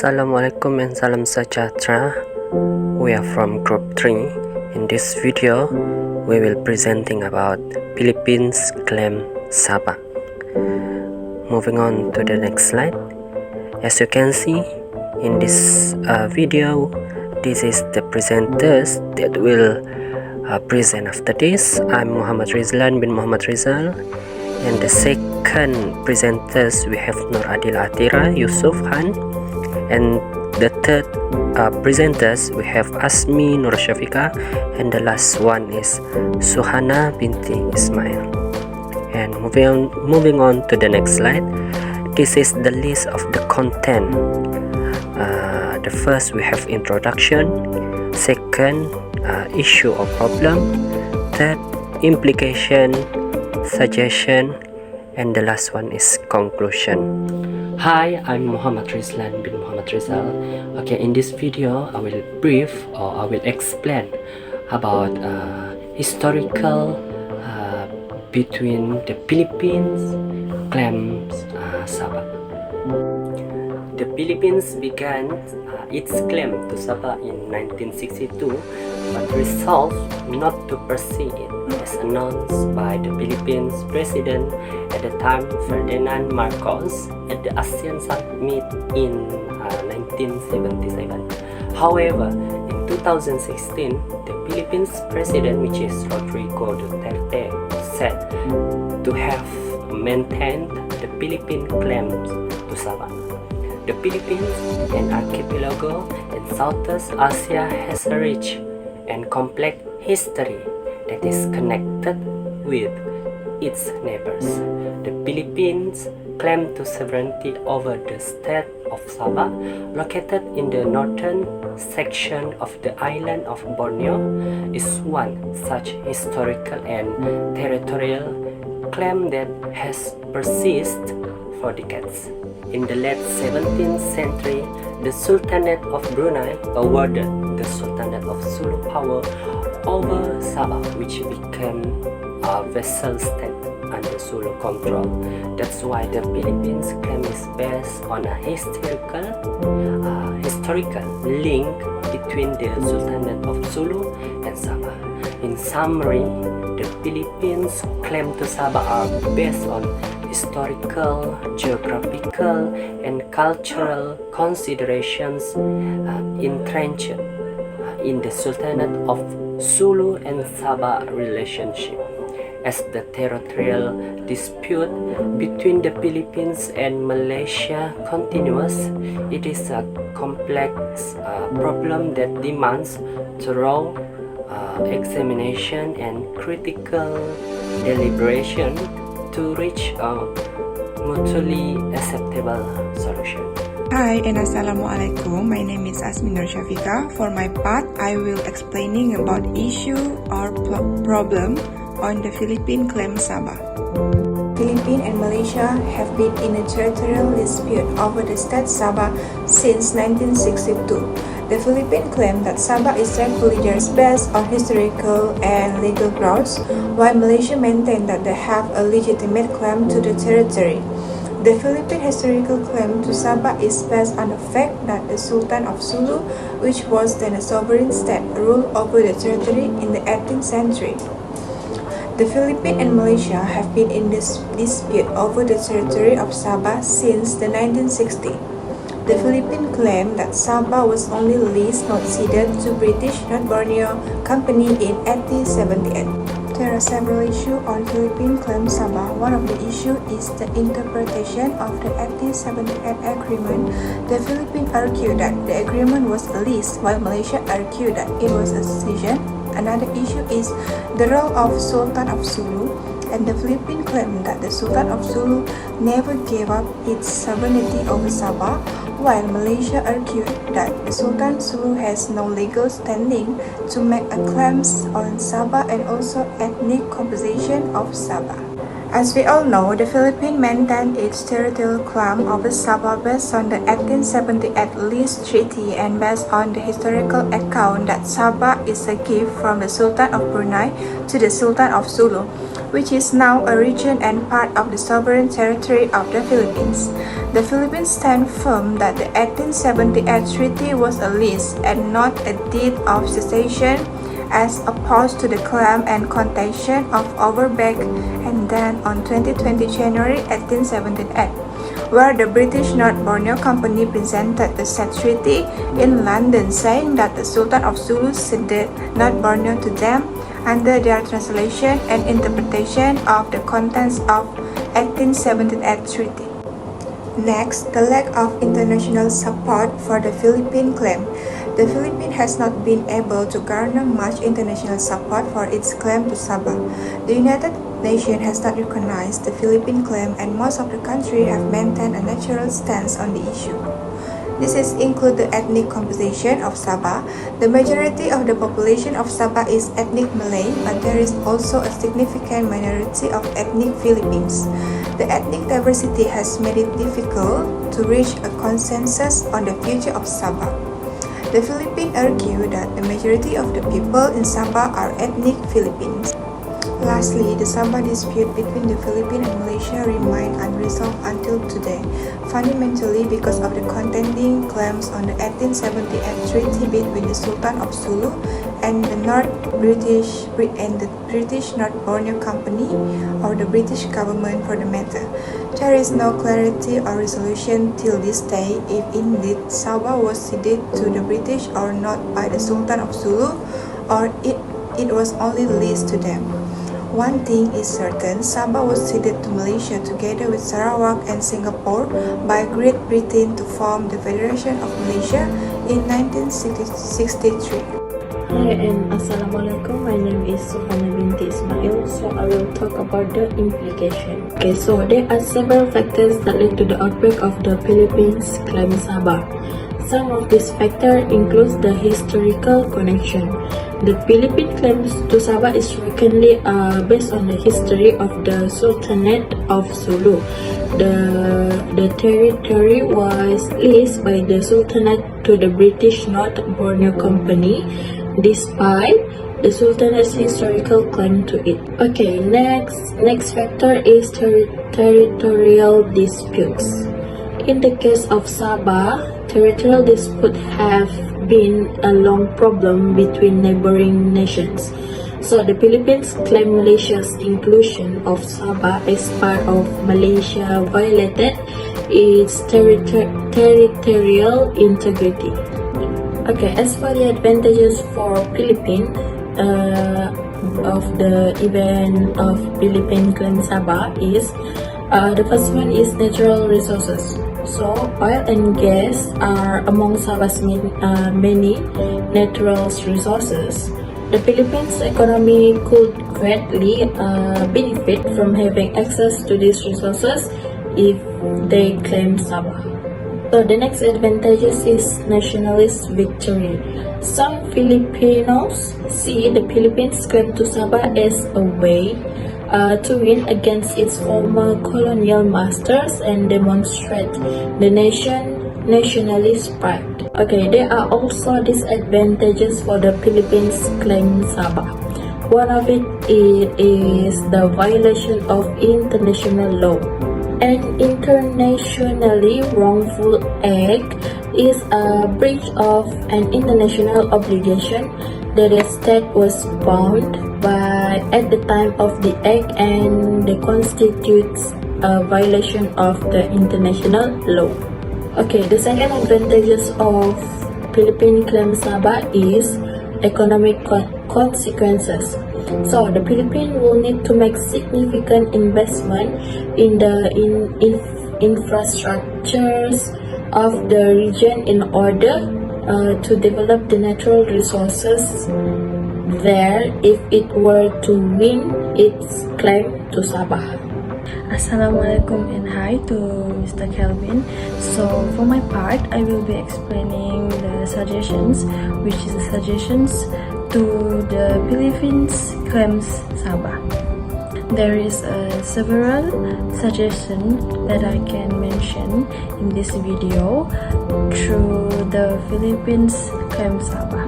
Assalamualaikum and salam sejahtera. We are from group 3. In this video, we will presenting about Philippines claim Sabah. Moving on to the next slide. As you can see in this video, this is the presenters that will present after this. I'm Muhammad Rizlan bin Muhammad Rizal. And the second presenters we have Nur Adil Atira, Yusuf Han. And the third presenters we have Asmi Nur Shafika. And the last one is Suhana binti Ismail. And moving on to the next slide. This is the list of the content. The first we have introduction. Second, issue or problem. Third, implication, suggestion, and the last one is conclusion. Hi, I'm Muhammad Rizlan bin Muhammad Rizal. Okay, in this video I will brief or I will explain about historical between the Philippines claims Sabah. The Philippines began its claim to Sabah in 1962 but resolved not to pursue it, as announced by the Philippines President at the time Ferdinand Marcos at the ASEAN Summit in 1977. However, in 2016, the Philippines President, which is Rodrigo Duterte, said to have maintained the Philippine claims to Sabah. The Philippines, an archipelago in Southeast Asia, has a rich and complex history that is connected with its neighbors. The Philippines claim to sovereignty over the state of Sabah, located in the northern section of the island of Borneo, is one such historical and territorial claim that has persisted for decades. In the late 17th century, the Sultanate of Brunei awarded the Sultanate of Sulu power over Sabah, which became a vassal state under Sulu control. That's why the Philippines claim is based on a historical link between the Sultanate of Sulu and Sabah. In summary, the Philippines claim to Sabah are based on historical, geographical, and cultural considerations entrenched in the Sultanate of Sulu and Sabah relationship. As the territorial dispute between the Philippines and Malaysia continues, it is a complex problem that demands thorough examination and critical deliberation to reach a mutually acceptable solution. Hi and Assalamualaikum. My name is Asmi Nur Shafika. For my part, I will explaining about issue or problem on the Philippine claim Sabah. Philippines and Malaysia have been in a territorial dispute over the state Sabah since 1962. The Philippines claim that Sabah is rightfully theirs based on historical and legal grounds, while Malaysia maintain that they have a legitimate claim to the territory. The Philippine historical claim to Sabah is based on the fact that the Sultan of Sulu, which was then a sovereign state, ruled over the territory in the 18th century. The Philippines and Malaysia have been in this dispute over the territory of Sabah since the 1960s. The Philippines claim that Sabah was only leased, not ceded, to British North Borneo Company in 1878. There are several issues on Philippine claim Sabah. One of the issues is the interpretation of the 1878 agreement. The Philippines argued that the agreement was a lease, while Malaysia argued that it was a cession. Another issue is the role of Sultan of Sulu, and the Philippines claim that the Sultan of Sulu never gave up its sovereignty over Sabah, while Malaysia argued that the Sultan Sulu has no legal standing to make a claims on Sabah and also ethnic composition of Sabah. As we all know, the Philippines maintained its territorial claim over Sabah based on the 1878 Lease Treaty and based on the historical account that Sabah is a gift from the Sultan of Brunei to the Sultan of Sulu, which is now a region and part of the sovereign territory of the Philippines. The Philippines stand firm that the 1878 treaty was a lease and not a deed of cession, as opposed to the claim and contention of Overbeck and then on 2020 January 1878, where the British North Borneo Company presented the said treaty in London, saying that the Sultan of Sulu ceded North Borneo to them under their translation and interpretation of the contents of 1878 treaty. Next, the lack of international support for the Philippine claim. The Philippines has not been able to garner much international support for its claim to Sabah. The United Nations has not recognized the Philippine claim, and most of the countries have maintained a neutral stance on the issue. This includes the ethnic composition of Sabah. The majority of the population of Sabah is ethnic Malay, but there is also a significant minority of ethnic Philippines. The ethnic diversity has made it difficult to reach a consensus on the future of Sabah. The Philippines argue that the majority of the people in Sabah are ethnic Filipinos. Lastly, the Sabah dispute between the Philippines and Malaysia remain unresolved until today, fundamentally because of the contending claims on the 1878 treaty between the Sultan of Sulu and the British North Borneo Company, or the British government for the matter. There is no clarity or resolution till this day if indeed Sabah was ceded to the British or not by the Sultan of Sulu, or it was only leased to them. One thing is certain, Sabah was ceded to Malaysia together with Sarawak and Singapore by Great Britain to form the Federation of Malaysia in 1963. Hi and Assalamualaikum. My name is Suhana binti Ismail. So I will talk about the implication. Okay, so there are several factors that led to the outbreak of the Philippines claim Sabah. Some of these factors include the historical connection. The Philippine claims to Sabah is frequently based on the history of the Sultanate of Sulu. The territory was leased by the Sultanate to the British North Borneo Company, despite the Sultanate's historical claim to it. Okay, next factor is territorial disputes. In the case of Sabah, territorial disputes have been a long problem between neighboring nations. So the Philippines claim Malaysia's inclusion of Sabah as part of Malaysia violated its territorial integrity. Okay, as for the advantages for Philippines of the event of Philippine claim Sabah is the first one is natural resources. So oil and gas are among Sabah's many natural resources. The Philippines economy could greatly benefit from having access to these resources if they claim Sabah. So the next advantage is nationalist victory. Some Filipinos see the Philippines claim to Sabah as a way to win against its former colonial masters and demonstrate the nationalist pride. Okay, there are also disadvantages for the Philippines claim Sabah. One of it is the violation of international law. An internationally wrongful act is a breach of an international obligation that the state was bound by at the time of the act, and that constitutes a violation of the international law. Okay, the second advantages of Philippine claim Sabah is economic consequences. So the Philippines will need to make significant investment in the infrastructures of the region in order to develop the natural resources there if it were to win its claim to Sabah. Assalamualaikum and hi to Mr. Kelvin. So for my part, I will be explaining the suggestions, which is the suggestions to the Philippines claims Sabah. there is several suggestions that I can mention in this video through the Philippines claim Sabah.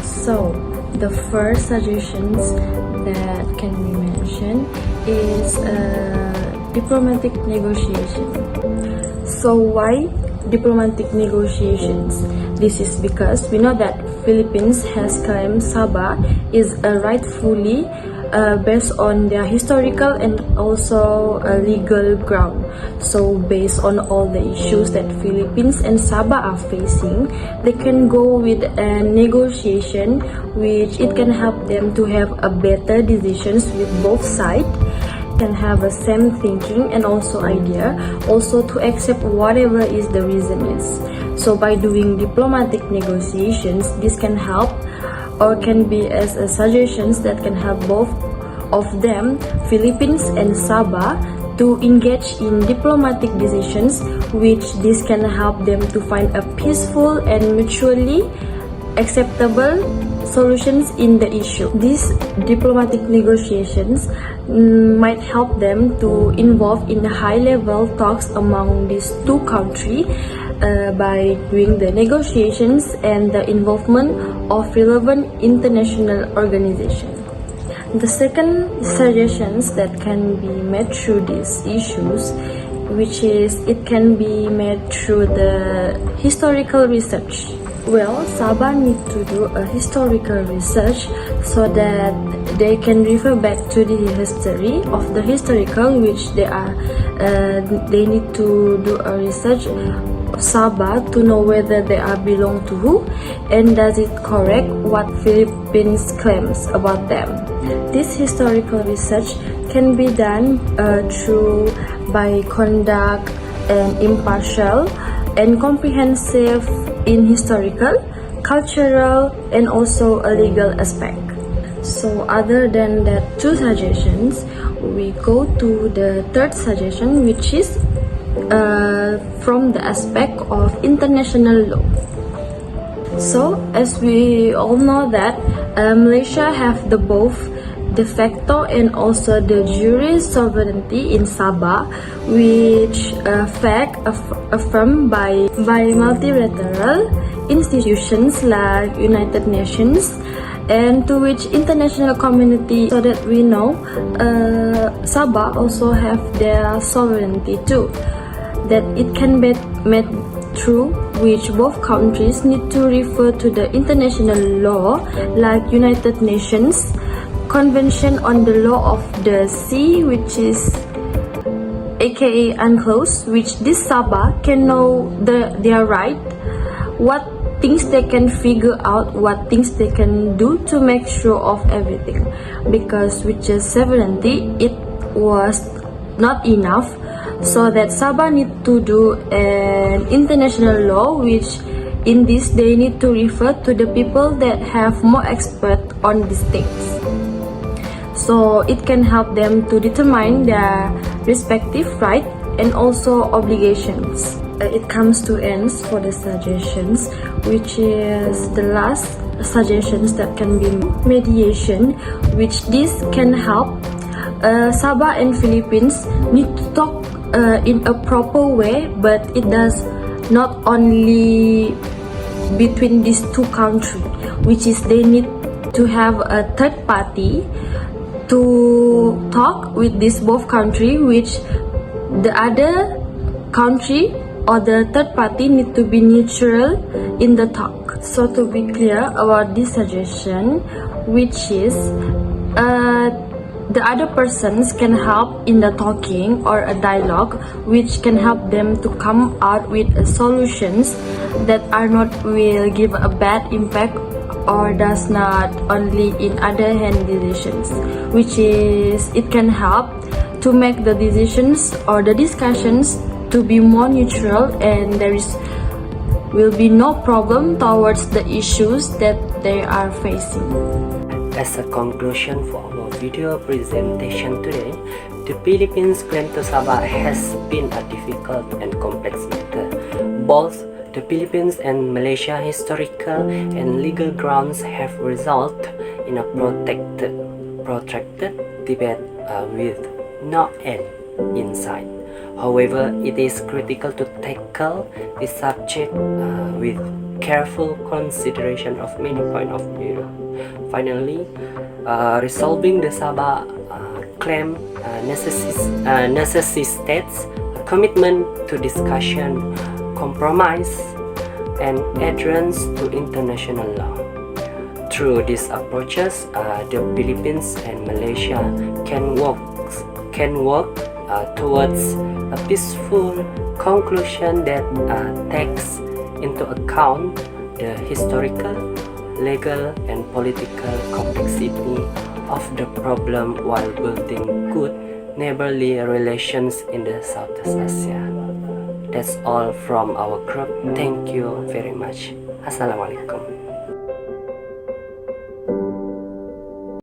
So the first suggestions that can be mentioned is diplomatic negotiation. So why diplomatic negotiations? This is because we know that Philippines has claimed Sabah is rightfully based on their historical and also legal ground. So based on all the issues that Philippines and Sabah are facing, they can go with a negotiation which it can help them to have a better decisions with both sides, can have a same thinking and also idea, also to accept whatever is the reason is. So by doing diplomatic negotiations, this can help or can be as a suggestions that can help both of them, Philippines and Sabah, to engage in diplomatic decisions, which this can help them to find a peaceful and mutually acceptable solutions in the issue. These diplomatic negotiations might help them to involve in high-level talks among these two countries by doing the negotiations and the involvement of relevant international organizations. The second suggestions that can be made through these issues, which is it can be made through the historical research. Well, Sabah need to do a historical research so that they can refer back to the history of the historical which they need to do a research Sabah to know whether they are belong to who and does it correct what Philippines claims about them. This historical research can be done through by conduct an impartial and comprehensive in historical, cultural, and also a legal aspect. So other than that two suggestions, we go to the third suggestion, which is from the aspect of international law. So as we all know that Malaysia have the both de facto and also the jure sovereignty in Sabah, which fact affirmed by multilateral institutions like United Nations, and to which international community, so that we know Sabah also have their sovereignty too, that it can be made through which both countries need to refer to the international law like United Nations Convention on the Law of the Sea, which is aka UNCLOS, which this Sabah can know their right, what things they can figure out, what things they can do to make sure of everything, because with just sovereignty it was not enough, so that Sabah need to do an international law, which in this they need to refer to the people that have more expert on these things. So it can help them to determine their respective right and also obligations. It comes to ends for the suggestions, which is the last suggestions that can be mediation, which this can help Sabah and Philippines need to talk in a proper way, but it does not only between these two countries, which is they need to have a third party to talk with this both country, which the other country or the third party need to be neutral in the talk. So to be clear about this suggestion, which is the other persons can help in the talking or a dialogue, which can help them to come out with solutions that are not will give a bad impact or does not only in other hand decisions, which is it can help to make the decisions or the discussions to be more neutral, and there will be no problem towards the issues that they are facing. As a conclusion for our video presentation today, the Philippines claim to Sabah has been a difficult and complex matter. Both the Philippines and Malaysia historical and legal grounds have resulted in a protracted debate with no end in sight. However, it is critical to tackle this subject with careful consideration of many points of view. Finally, resolving the Sabah claim necessitates a commitment to discussion, compromise, and adherence to international law. Through these approaches, the Philippines and Malaysia can work towards a peaceful conclusion that takes into account the historical, legal, and political complexity of the problem while building good neighborly relations in the Southeast Asia. That's all from our group. Thank you very much. Assalamualaikum.